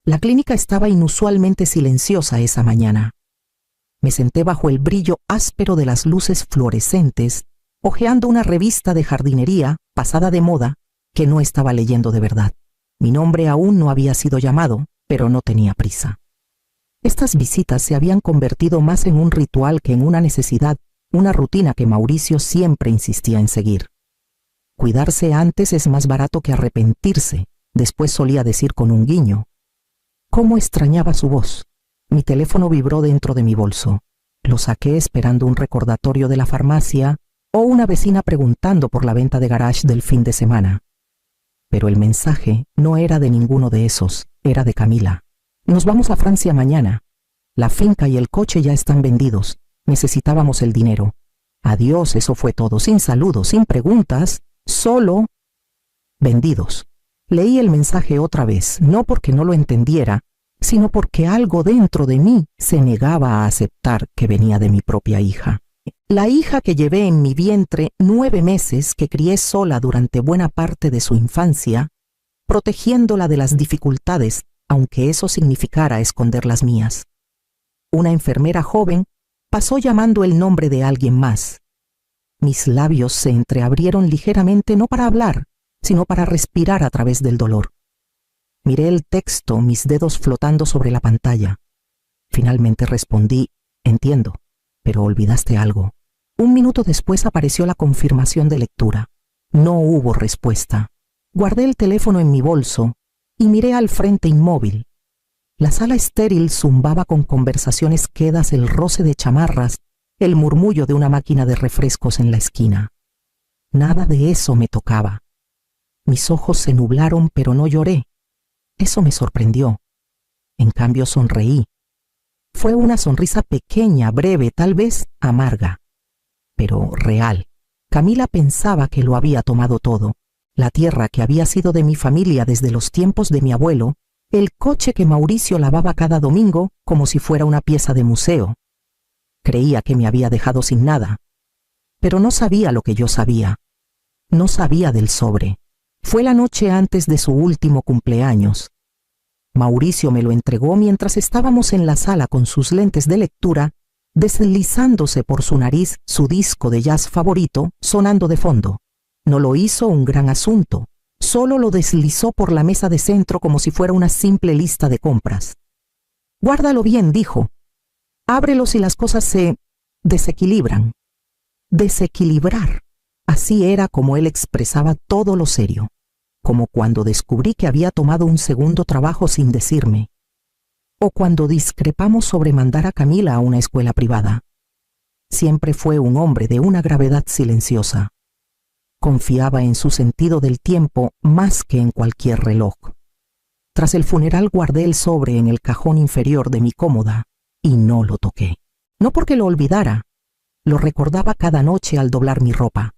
La clínica estaba inusualmente silenciosa esa mañana. Me senté bajo el brillo áspero de las luces fluorescentes, hojeando una revista de jardinería pasada de moda que no estaba leyendo de verdad. Mi nombre aún no había sido llamado, pero no tenía prisa. Estas visitas se habían convertido más en un ritual que en una necesidad, una rutina que Mauricio siempre insistía en seguir. Cuidarse antes es más barato que arrepentirse, después solía decir con un guiño. ¿Cómo extrañaba su voz? Mi teléfono vibró dentro de mi bolso. Lo saqué esperando un recordatorio de la farmacia o una vecina preguntando por la venta de garage del fin de semana. Pero el mensaje no era de ninguno de esos, era de Camila. Nos vamos a Francia mañana. La finca y el coche ya están vendidos. Necesitábamos el dinero. Adiós, eso fue todo, sin saludos, sin preguntas, solo vendidos. Leí el mensaje otra vez, no porque no lo entendiera, sino porque algo dentro de mí se negaba a aceptar que venía de mi propia hija. La hija que llevé en mi vientre 9 meses, que crié sola durante buena parte de su infancia, protegiéndola de las dificultades, aunque eso significara esconder las mías. Una enfermera joven pasó llamando el nombre de alguien más. Mis labios se entreabrieron ligeramente no para hablar, sino para respirar a través del dolor. Miré el texto, mis dedos flotando sobre la pantalla. Finalmente respondí, entiendo, pero olvidaste algo. 1 minuto después apareció la confirmación de lectura. No hubo respuesta. Guardé el teléfono en mi bolso y miré al frente inmóvil. La sala estéril zumbaba con conversaciones quedas, el roce de chamarras, el murmullo de una máquina de refrescos en la esquina. Nada de eso me tocaba. Mis ojos se nublaron, pero no lloré. Eso me sorprendió. En cambio sonreí. Fue una sonrisa pequeña, breve, tal vez amarga, pero real. Camila pensaba que lo había tomado todo. La tierra que había sido de mi familia desde los tiempos de mi abuelo, el coche que Mauricio lavaba cada domingo como si fuera una pieza de museo. Creía que me había dejado sin nada, pero no sabía lo que yo sabía. No sabía del sobre. Fue la noche antes de su último cumpleaños. Mauricio me lo entregó mientras estábamos en la sala con sus lentes de lectura, deslizándose por su nariz su disco de jazz favorito sonando de fondo. No lo hizo un gran asunto, solo lo deslizó por la mesa de centro como si fuera una simple lista de compras. Guárdalo bien, dijo. Ábrelo si las cosas se desequilibran. Desequilibrar. Así era como él expresaba todo lo serio, como cuando descubrí que había tomado un segundo trabajo sin decirme, o cuando discrepamos sobre mandar a Camila a una escuela privada. Siempre fue un hombre de una gravedad silenciosa. Confiaba en su sentido del tiempo más que en cualquier reloj. Tras el funeral guardé el sobre en el cajón inferior de mi cómoda y no lo toqué. No porque lo olvidara, lo recordaba cada noche al doblar mi ropa.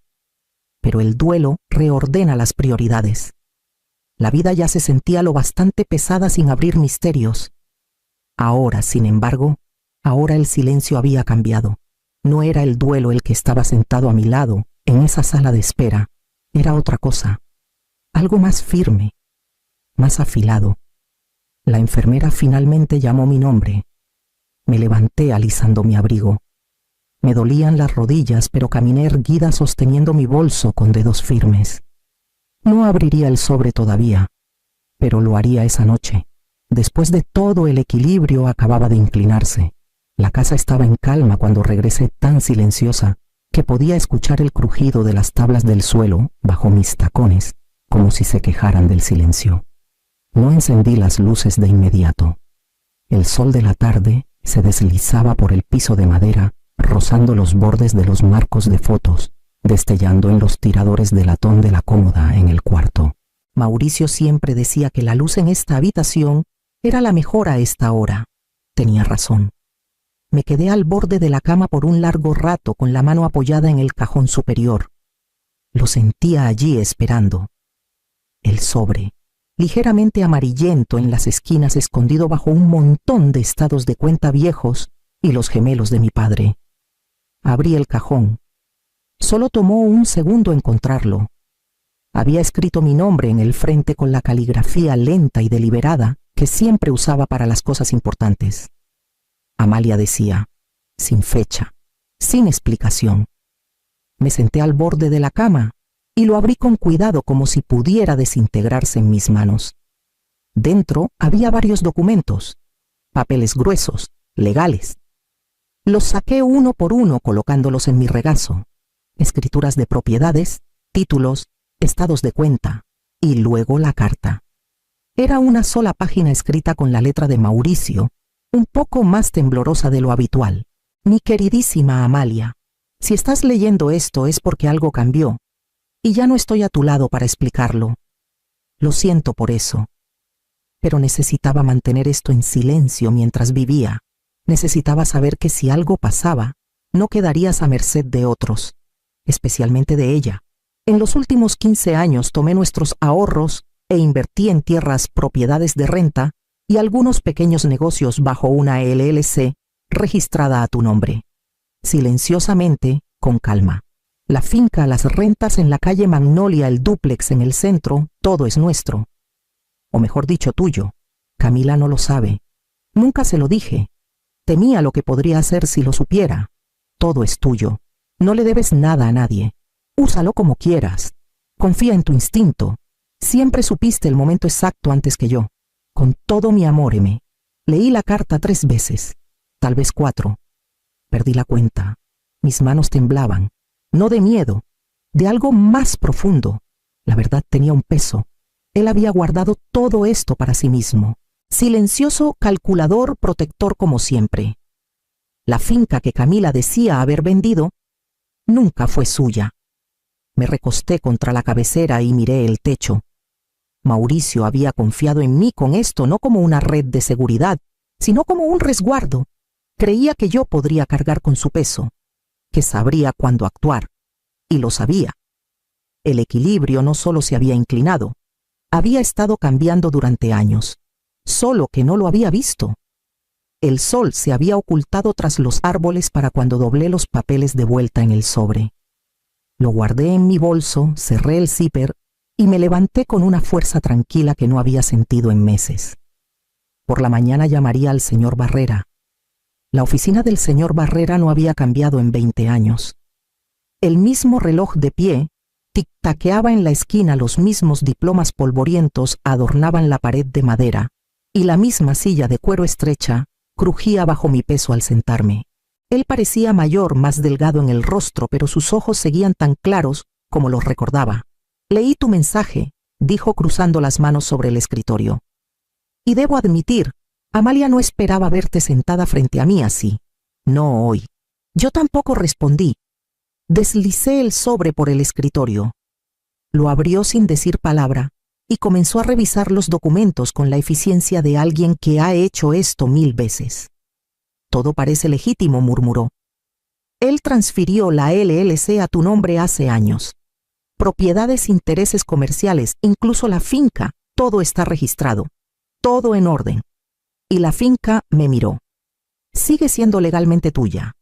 Pero el duelo reordena las prioridades. La vida ya se sentía lo bastante pesada sin abrir misterios. Ahora, sin embargo, ahora el silencio había cambiado. No era el duelo el que estaba sentado a mi lado, en esa sala de espera. Era otra cosa, algo más firme, más afilado. La enfermera finalmente llamó mi nombre. Me levanté alisando mi abrigo. Me dolían las rodillas, pero caminé erguida sosteniendo mi bolso con dedos firmes. No abriría el sobre todavía, pero lo haría esa noche. Después de todo, el equilibrio acababa de inclinarse. La casa estaba en calma cuando regresé, tan silenciosa que podía escuchar el crujido de las tablas del suelo bajo mis tacones, como si se quejaran del silencio. No encendí las luces de inmediato. El sol de la tarde se deslizaba por el piso de madera, rozando los bordes de los marcos de fotos, destellando en los tiradores de latón de la cómoda en el cuarto. Mauricio siempre decía que la luz en esta habitación era la mejor a esta hora. Tenía razón. Me quedé al borde de la cama por un largo rato con la mano apoyada en el cajón superior. Lo sentía allí esperando. El sobre, ligeramente amarillento en las esquinas, escondido bajo un montón de estados de cuenta viejos y los gemelos de mi padre. Abrí el cajón. Solo tomó un segundo encontrarlo. Había escrito mi nombre en el frente con la caligrafía lenta y deliberada que siempre usaba para las cosas importantes. Amalia decía, sin fecha, sin explicación. Me senté al borde de la cama y lo abrí con cuidado como si pudiera desintegrarse en mis manos. Dentro había varios documentos, papeles gruesos, legales. Los saqué uno por uno colocándolos en mi regazo. Escrituras de propiedades, títulos, estados de cuenta y luego la carta. Era una sola página escrita con la letra de Mauricio, un poco más temblorosa de lo habitual. Mi queridísima Amalia, si estás leyendo esto es porque algo cambió y ya no estoy a tu lado para explicarlo. Lo siento por eso. Pero necesitaba mantener esto en silencio mientras vivía. Necesitaba saber que si algo pasaba, no quedarías a merced de otros, especialmente de ella. En los últimos 15 años tomé nuestros ahorros e invertí en tierras, propiedades de renta y algunos pequeños negocios bajo una LLC registrada a tu nombre. Silenciosamente, con calma. La finca, las rentas en la calle Magnolia, el dúplex en el centro, todo es nuestro. O mejor dicho, tuyo. Camila no lo sabe. Nunca se lo dije. Temía lo que podría hacer si lo supiera. Todo es tuyo. No le debes nada a nadie. Úsalo como quieras. Confía en tu instinto. Siempre supiste el momento exacto antes que yo. Con todo mi amor, M. Leí la carta 3 veces, tal vez 4. Perdí la cuenta. Mis manos temblaban. No de miedo, de algo más profundo. La verdad tenía un peso. Él había guardado todo esto para sí mismo. Silencioso, calculador, protector como siempre. La finca que Camila decía haber vendido nunca fue suya. Me recosté contra la cabecera y miré el techo. Mauricio había confiado en mí con esto no como una red de seguridad, sino como un resguardo. Creía que yo podría cargar con su peso, que sabría cuándo actuar, y lo sabía. El equilibrio no solo se había inclinado, había estado cambiando durante años, solo que no lo había visto. El sol se había ocultado tras los árboles para cuando doblé los papeles de vuelta en el sobre. Lo guardé en mi bolso, cerré el zipper y me levanté con una fuerza tranquila que no había sentido en meses. Por la mañana llamaría al señor Barrera. La oficina del señor Barrera no había cambiado en 20 años. El mismo reloj de pie tic-taqueaba en la esquina, los mismos diplomas polvorientos adornaban la pared de madera y la misma silla de cuero estrecha crujía bajo mi peso al sentarme. Él parecía mayor, más delgado en el rostro, pero sus ojos seguían tan claros como los recordaba. Leí tu mensaje, dijo cruzando las manos sobre el escritorio. Y debo admitir, Amalia no esperaba verte sentada frente a mí así. No hoy. Yo tampoco respondí. Deslicé el sobre por el escritorio. Lo abrió sin decir palabra y comenzó a revisar los documentos con la eficiencia de alguien que ha hecho esto 1000 veces. Todo parece legítimo, murmuró. Él transfirió la LLC a tu nombre hace años. Propiedades, intereses comerciales, incluso la finca, todo está registrado. Todo en orden. Y la finca me miró. Sigue siendo legalmente tuya.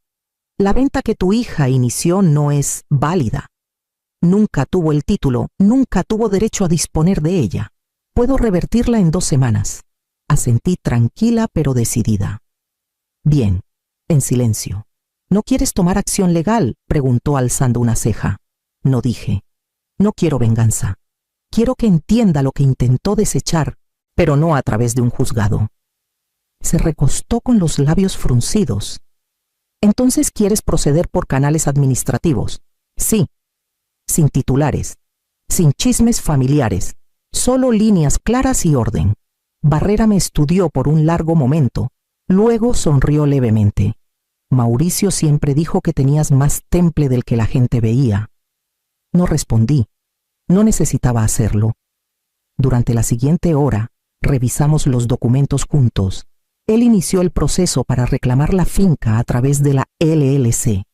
La venta que tu hija inició no es válida. Nunca tuvo el título, nunca tuvo derecho a disponer de ella. Puedo revertirla en 2 semanas. Asentí tranquila pero decidida. Bien, en silencio. ¿No quieres tomar acción legal?, preguntó alzando una ceja. No dije. No quiero venganza. Quiero que entienda lo que intentó desechar, pero no a través de un juzgado. Se recostó con los labios fruncidos. Entonces quieres proceder por canales administrativos. Sí. Sin titulares, sin chismes familiares, solo líneas claras y orden. Barrera me estudió por un largo momento, luego sonrió levemente. Mauricio siempre dijo que tenías más temple del que la gente veía. No respondí. No necesitaba hacerlo. Durante la siguiente hora, revisamos los documentos juntos. Él inició el proceso para reclamar la finca a través de la LLC.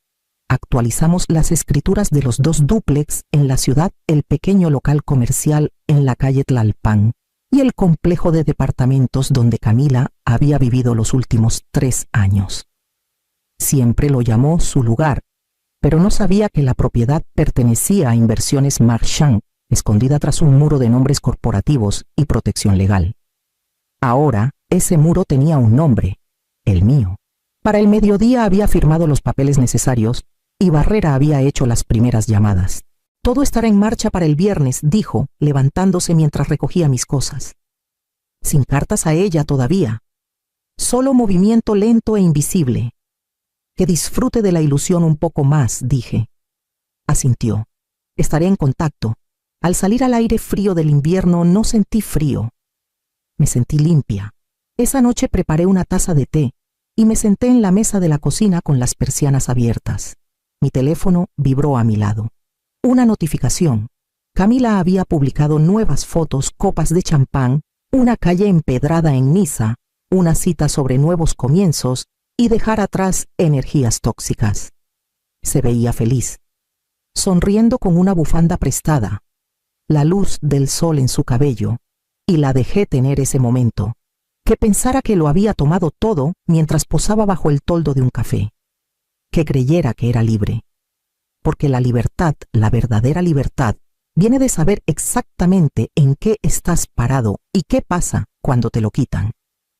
Actualizamos las escrituras de los 2 dúplex en la ciudad, el pequeño local comercial en la calle Tlalpan y el complejo de departamentos donde Camila había vivido los últimos 3 años. Siempre lo llamó su lugar, pero no sabía que la propiedad pertenecía a Inversiones Marchand, escondida tras un muro de nombres corporativos y protección legal. Ahora, ese muro tenía un nombre, el mío. Para el mediodía había firmado los papeles necesarios y Barrera había hecho las primeras llamadas. Todo estará en marcha para el viernes, dijo, levantándose mientras recogía mis cosas. Sin cartas a ella todavía. Solo movimiento lento e invisible. Que disfrute de la ilusión un poco más, dije. Asintió. Estaré en contacto. Al salir al aire frío del invierno no sentí frío. Me sentí limpia. Esa noche preparé una taza de té y me senté en la mesa de la cocina con las persianas abiertas. Mi teléfono vibró a mi lado. Una notificación. Camila había publicado nuevas fotos, copas de champán, una calle empedrada en Niza, una cita sobre nuevos comienzos y dejar atrás energías tóxicas. Se veía feliz, sonriendo con una bufanda prestada, la luz del sol en su cabello, y la dejé tener ese momento, que pensara que lo había tomado todo mientras posaba bajo el toldo de un café, que creyera que era libre. Porque la libertad, la verdadera libertad, viene de saber exactamente en qué estás parado y qué pasa cuando te lo quitan.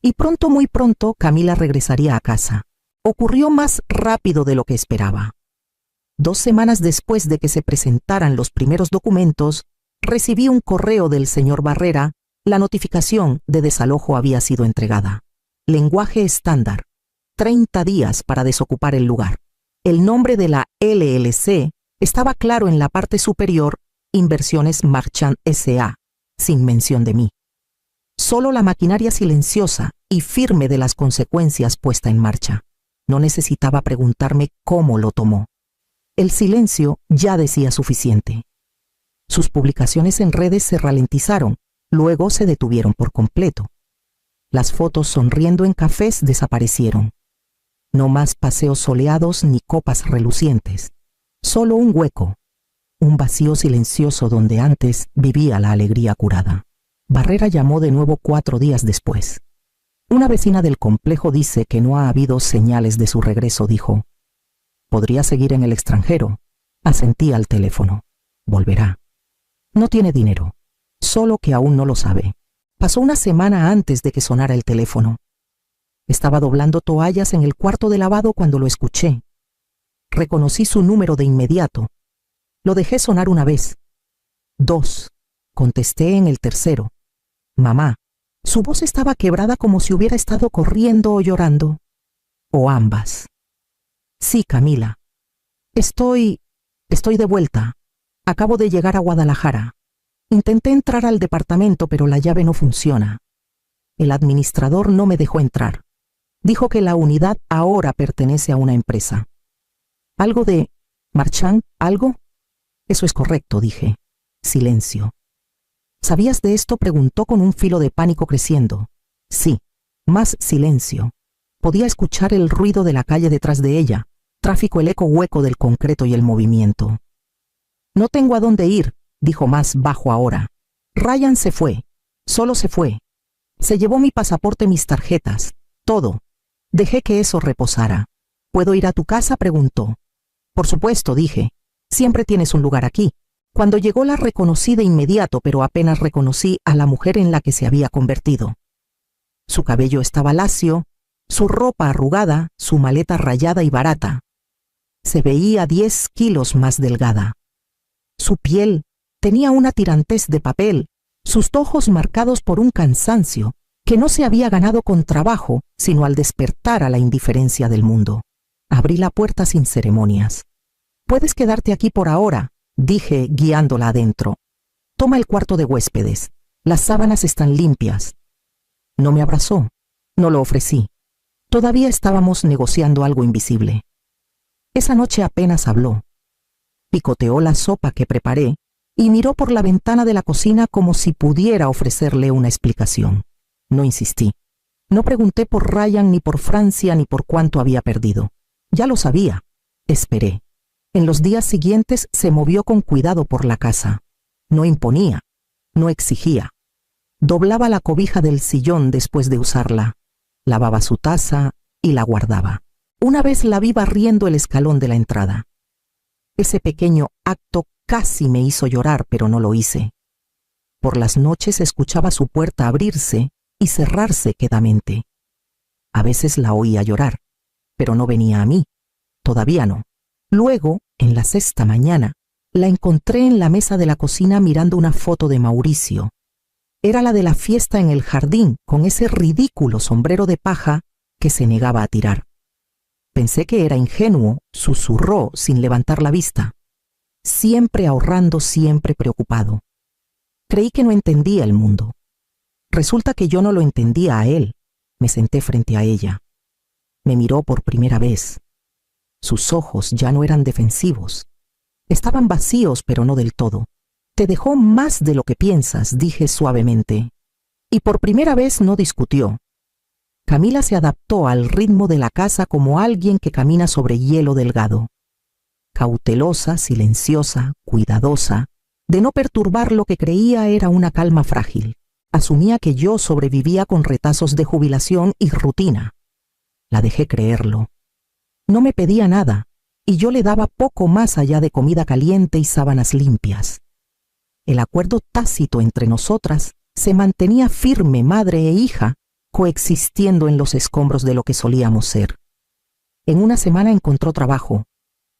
Y pronto, muy pronto, Camila regresaría a casa. Ocurrió más rápido de lo que esperaba. 2 semanas después de que se presentaran los primeros documentos, recibí un correo del señor Barrera. La notificación de desalojo había sido entregada. Lenguaje estándar. 30 días para desocupar el lugar. El nombre de la LLC estaba claro en la parte superior, Inversiones Marchand S.A., sin mención de mí. Solo la maquinaria silenciosa y firme de las consecuencias puesta en marcha. No necesitaba preguntarme cómo lo tomó. El silencio ya decía suficiente. Sus publicaciones en redes se ralentizaron, luego se detuvieron por completo. Las fotos sonriendo en cafés desaparecieron. No más paseos soleados ni copas relucientes. Solo un hueco, un vacío silencioso donde antes vivía la alegría curada. Barrera llamó de nuevo 4 días después. Una vecina del complejo dice que no ha habido señales de su regreso, dijo. Podría seguir en el extranjero. Asentí al teléfono. Volverá. No tiene dinero, solo que aún no lo sabe. Pasó una semana antes de que sonara el teléfono. Estaba doblando toallas en el cuarto de lavado cuando lo escuché. Reconocí su número de inmediato. Lo dejé sonar una vez. 2. Contesté en el tercero. Mamá. Su voz estaba quebrada como si hubiera estado corriendo o llorando. O ambas. Sí, Camila. Estoy de vuelta. Acabo de llegar a Guadalajara. Intenté entrar al departamento, pero la llave no funciona. El administrador no me dejó entrar. Dijo que la unidad ahora pertenece a una empresa. ¿Algo de Marchand? ¿Algo? Eso es correcto, dije. Silencio. ¿Sabías de esto?, preguntó con un filo de pánico creciendo. Sí, más silencio. Podía escuchar el ruido de la calle detrás de ella, tráfico, el eco hueco del concreto y el movimiento. No tengo a dónde ir, dijo más bajo ahora. Ryan se fue, solo se fue. Se llevó mi pasaporte, mis tarjetas, todo. Dejé que eso reposara. ¿Puedo ir a tu casa?, preguntó. Por supuesto, dije. Siempre tienes un lugar aquí. Cuando llegó la reconocí de inmediato, pero apenas reconocí a la mujer en la que se había convertido. Su cabello estaba lacio, su ropa arrugada, su maleta rayada y barata. Se veía 10 kilos más delgada. Su piel tenía una tirantez de papel, sus ojos marcados por un cansancio que no se había ganado con trabajo, sino al despertar a la indiferencia del mundo. Abrí la puerta sin ceremonias. «Puedes quedarte aquí por ahora», dije guiándola adentro. «Toma el cuarto de huéspedes. Las sábanas están limpias». No me abrazó. No lo ofrecí. Todavía estábamos negociando algo invisible. Esa noche apenas habló. Picoteó la sopa que preparé y miró por la ventana de la cocina como si pudiera ofrecerle una explicación. No insistí. No pregunté por Ryan, ni por Francia, ni por cuánto había perdido. Ya lo sabía. Esperé. En los días siguientes se movió con cuidado por la casa. No imponía, no exigía. Doblaba la cobija del sillón después de usarla. Lavaba su taza y la guardaba. Una vez la vi barriendo el escalón de la entrada. Ese pequeño acto casi me hizo llorar, pero no lo hice. Por las noches escuchaba su puerta abrirse y cerrarse quedamente. A veces la oía llorar, pero no venía a mí. Todavía no. Luego, en la sexta mañana, la encontré en la mesa de la cocina mirando una foto de Mauricio. Era la de la fiesta en el jardín, con ese ridículo sombrero de paja que se negaba a tirar. Pensé que era ingenuo, susurró sin levantar la vista. Siempre ahorrando, siempre preocupado. Creí que no entendía el mundo. Resulta que yo no lo entendía a él. Me senté frente a ella. Me miró por primera vez. Sus ojos ya no eran defensivos. Estaban vacíos, pero no del todo. Te dejó más de lo que piensas, dije suavemente. Y por primera vez no discutió. Camila se adaptó al ritmo de la casa como alguien que camina sobre hielo delgado. Cautelosa, silenciosa, cuidadosa, de no perturbar lo que creía era una calma frágil. Asumía que yo sobrevivía con retazos de jubilación y rutina. La dejé creerlo. No me pedía nada, y yo le daba poco más allá de comida caliente y sábanas limpias. El acuerdo tácito entre nosotras se mantenía firme, madre e hija, coexistiendo en los escombros de lo que solíamos ser. En una semana encontró trabajo,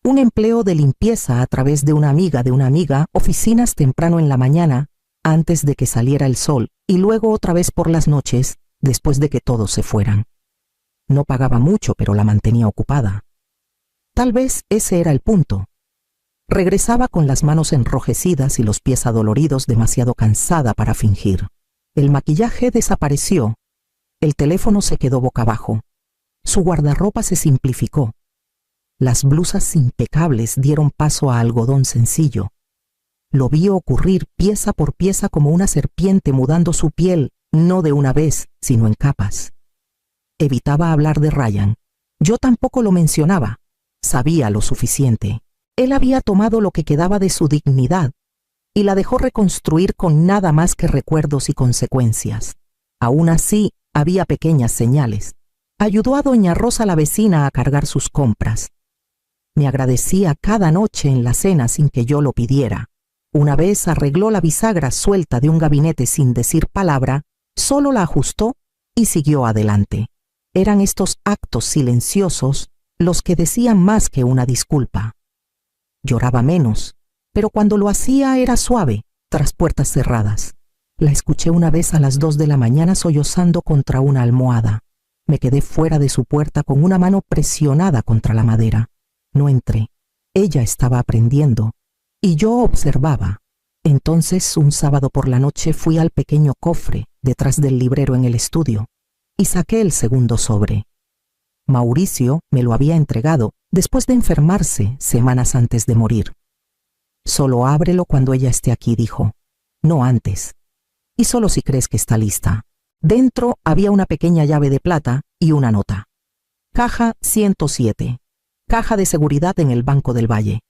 un empleo de limpieza a través de una amiga, oficinas temprano en la mañana, antes de que saliera el sol, y luego otra vez por las noches, después de que todos se fueran. No pagaba mucho, pero la mantenía ocupada. Tal vez ese era el punto. Regresaba con las manos enrojecidas y los pies adoloridos, demasiado cansada para fingir. El maquillaje desapareció. El teléfono se quedó boca abajo. Su guardarropa se simplificó. Las blusas impecables dieron paso a algodón sencillo. Lo vi ocurrir pieza por pieza como una serpiente mudando su piel, no de una vez, sino en capas. Evitaba hablar de Ryan. Yo tampoco lo mencionaba. Sabía lo suficiente. Él había tomado lo que quedaba de su dignidad y la dejó reconstruir con nada más que recuerdos y consecuencias. Aún así, había pequeñas señales. Ayudó a doña Rosa, la vecina, a cargar sus compras. Me agradecía cada noche en la cena sin que yo lo pidiera. Una vez arregló la bisagra suelta de un gabinete sin decir palabra, solo la ajustó y siguió adelante. Eran estos actos silenciosos los que decían más que una disculpa. Lloraba menos, pero cuando lo hacía era suave, tras puertas cerradas. La escuché una vez a las 2 de la mañana sollozando contra una almohada. Me quedé fuera de su puerta con una mano presionada contra la madera. No entré. Ella estaba aprendiendo y yo observaba. Entonces, un sábado por la noche fui al pequeño cofre detrás del librero en el estudio y saqué el segundo sobre. Mauricio me lo había entregado después de enfermarse semanas antes de morir. Solo ábrelo cuando ella esté aquí, dijo. No antes. Y solo si crees que está lista. Dentro había una pequeña llave de plata y una nota. Caja 107. Caja de seguridad en el Banco del Valle.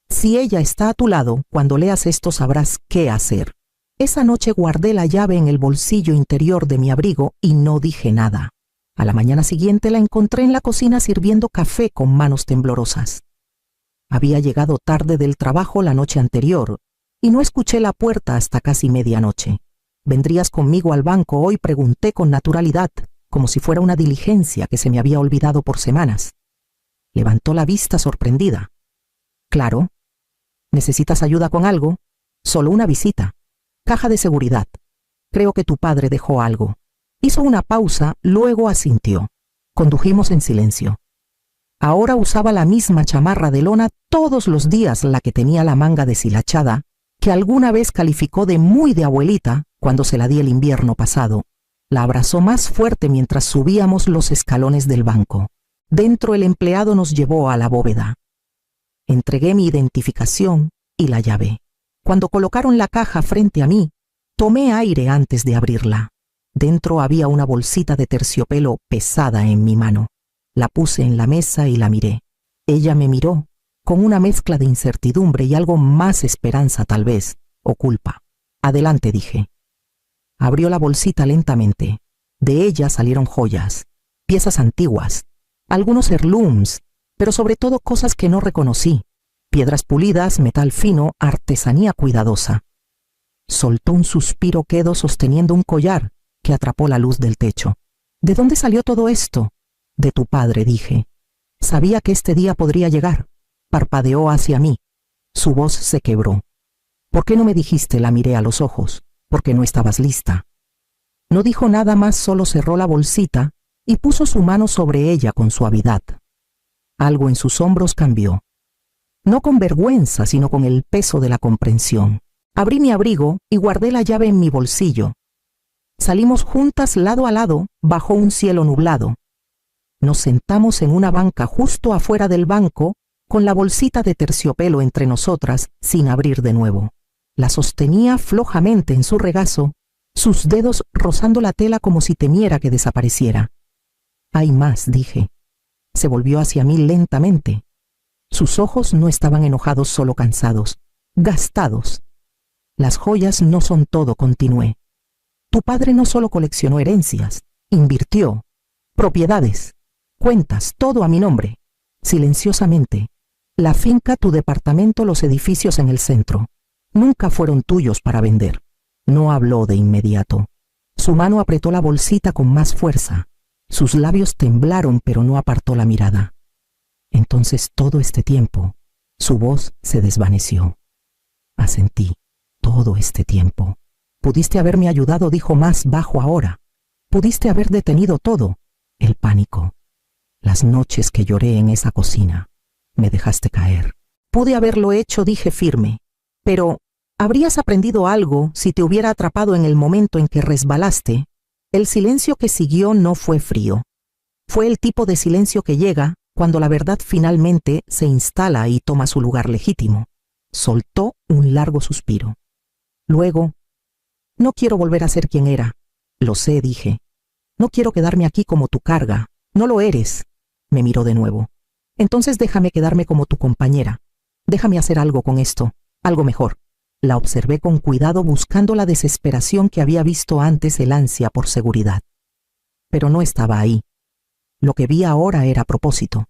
Si ella está a tu lado, cuando leas esto sabrás qué hacer. Esa noche guardé la llave en el bolsillo interior de mi abrigo y no dije nada. A la mañana siguiente la encontré en la cocina sirviendo café con manos temblorosas. Había llegado tarde del trabajo la noche anterior y no escuché la puerta hasta casi medianoche. ¿Vendrías conmigo al banco hoy?, pregunté con naturalidad, como si fuera una diligencia que se me había olvidado por semanas. Levantó la vista sorprendida. Claro. ¿Necesitas ayuda con algo? Solo una visita. Caja de seguridad. Creo que tu padre dejó algo. Hizo una pausa, luego asintió. Condujimos en silencio. Ahora usaba la misma chamarra de lona todos los días, la que tenía la manga deshilachada, que alguna vez calificó de muy de abuelita cuando se la di el invierno pasado. La abrazó más fuerte mientras subíamos los escalones del banco. Dentro el empleado nos llevó a la bóveda. Entregué mi identificación y la llave. Cuando colocaron la caja frente a mí, tomé aire antes de abrirla. Dentro había una bolsita de terciopelo pesada en mi mano. La puse en la mesa y la miré. Ella me miró, con una mezcla de incertidumbre y algo más esperanza tal vez, o culpa. Adelante, dije. Abrió la bolsita lentamente. De ella salieron joyas, piezas antiguas, algunos heirlooms, pero sobre todo cosas que no reconocí. Piedras pulidas, metal fino, artesanía cuidadosa. Soltó un suspiro quedo sosteniendo un collar que atrapó la luz del techo. ¿De dónde salió todo esto? De tu padre, dije. Sabía que este día podría llegar. Parpadeó hacia mí. Su voz se quebró. ¿Por qué no me dijiste? La miré a los ojos. Porque no estabas lista. No dijo nada más, solo cerró la bolsita y puso su mano sobre ella con suavidad. Algo en sus hombros cambió. No con vergüenza, sino con el peso de la comprensión. Abrí mi abrigo y guardé la llave en mi bolsillo. Salimos juntas lado a lado bajo un cielo nublado. Nos sentamos en una banca justo afuera del banco, con la bolsita de terciopelo entre nosotras, sin abrir de nuevo. La sostenía flojamente en su regazo, sus dedos rozando la tela como si temiera que desapareciera. Hay más, dije. Se volvió hacia mí lentamente. Sus ojos no estaban enojados, solo cansados, gastados. Las joyas no son todo, continué. Tu padre no solo coleccionó herencias, invirtió, propiedades, cuentas, todo a mi nombre. Silenciosamente, la finca, tu departamento, los edificios en el centro, nunca fueron tuyos para vender. No habló de inmediato. Su mano apretó la bolsita con más fuerza. Sus labios temblaron, pero no apartó la mirada. Entonces, todo este tiempo, su voz se desvaneció. Asentí. Todo este tiempo. Pudiste haberme ayudado, dijo más bajo ahora. Pudiste haber detenido todo. El pánico. Las noches que lloré en esa cocina. Me dejaste caer. Pude haberlo hecho, dije firme. Pero, ¿habrías aprendido algo si te hubiera atrapado en el momento en que resbalaste? El silencio que siguió no fue frío. Fue el tipo de silencio que llega cuando la verdad finalmente se instala y toma su lugar legítimo. Soltó un largo suspiro. Luego, no quiero volver a ser quien era. Lo sé, dije. No quiero quedarme aquí como tu carga. No lo eres. Me miró de nuevo. Entonces déjame quedarme como tu compañera. Déjame hacer algo con esto, algo mejor. La observé con cuidado, buscando la desesperación que había visto antes, el ansia por seguridad. Pero no estaba ahí. Lo que vi ahora era propósito.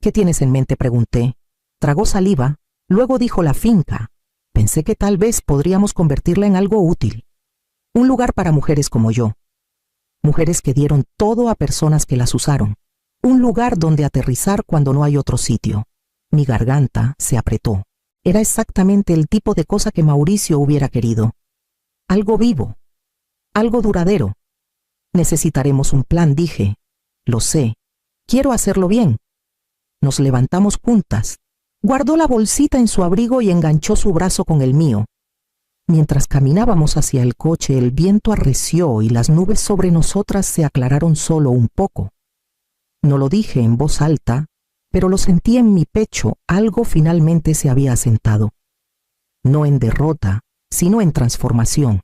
¿Qué tienes en mente?, pregunté. Tragó saliva, luego dijo la finca. Pensé que tal vez podríamos convertirla en algo útil. Un lugar para mujeres como yo. Mujeres que dieron todo a personas que las usaron. Un lugar donde aterrizar cuando no hay otro sitio. Mi garganta se apretó. Era exactamente el tipo de cosa que Mauricio hubiera querido. Algo vivo. Algo duradero. Necesitaremos un plan, dije. Lo sé. Quiero hacerlo bien. Nos levantamos juntas. Guardó la bolsita en su abrigo y enganchó su brazo con el mío. Mientras caminábamos hacia el coche, el viento arreció y las nubes sobre nosotras se aclararon solo un poco. No lo dije en voz alta, pero lo sentí en mi pecho. Algo finalmente se había asentado. No en derrota, sino en transformación.